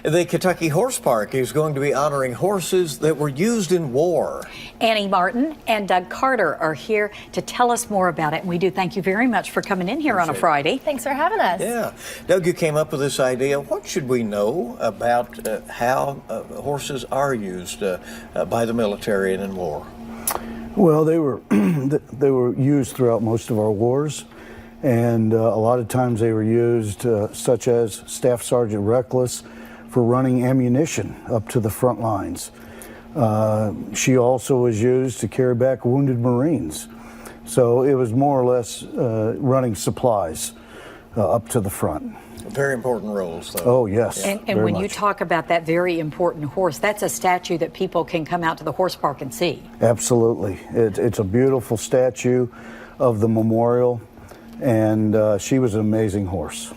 The Kentucky Horse Park is going to be honoring horses that were used in war. Annie Martin and Doug Carter are here to tell us more about it. And we do thank you very much for coming in here on a Friday. Thanks for having us. Yeah. Doug, you came up with this idea. What should we know about how horses are used by the military and in war? Well, they were used throughout most of our wars. And a lot of times they were used, such as Staff Sergeant Reckless, for running ammunition up to the front lines. She also was used to carry back wounded Marines. So it was more or less running supplies up to the front. Very important roles, though. Oh, yes. And when you talk about that very important horse, that's a statue that people can come out to the horse park and see. Absolutely. It's a beautiful statue of the memorial. And she was an amazing horse.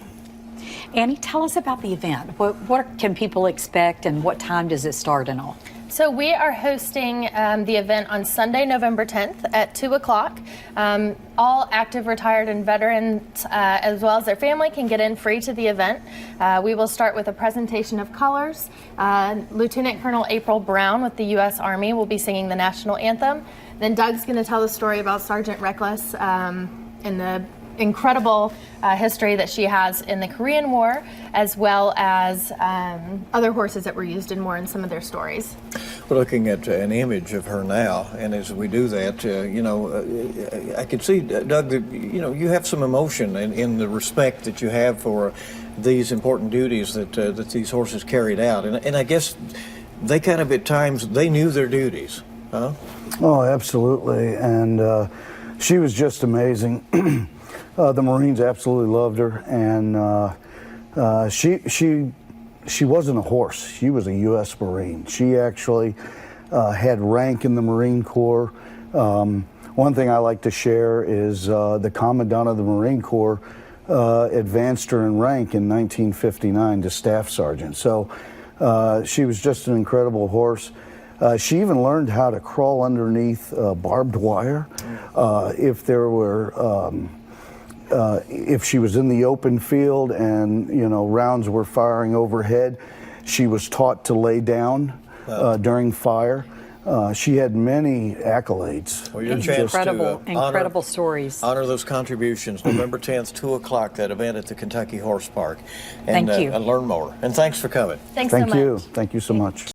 Annie, tell us about the event. What can people expect and what time does it start and all? So we are hosting the event on Sunday, November 10th at 2 o'clock. All active, retired, and veterans, as well as their family, can get in free to the event. We will start with a presentation of colors. Lieutenant Colonel April Brown with the U.S. Army will be singing the national anthem. Then Doug's going to tell the story about Sergeant Reckless and the incredible history that she has in the Korean War, as well as other horses that were used in war and some of their stories. We're looking at an image of her now, and as we do that, I can see, Doug, that you have some emotion in the respect that you have for these important duties that these horses carried out, and I guess they kind of at times they knew their duties, huh? Oh, absolutely, and she was just amazing. The Marines absolutely loved her, and she wasn't a horse. She was a U.S. Marine. She actually had rank in the Marine Corps. One thing I like to share is the Commandant of the Marine Corps advanced her in rank in 1959 to Staff Sergeant. So she was just an incredible horse. She even learned how to crawl underneath barbed wire if there were. If she was in the open field and rounds were firing overhead, she was taught to lay down during fire. She had many accolades. Well, your chance incredible stories. Honor those contributions. November 10th, 2 o'clock, that event at the Kentucky Horse Park. And, Thank you. And learn more. And thanks for coming. Thanks so much. Thank you so much.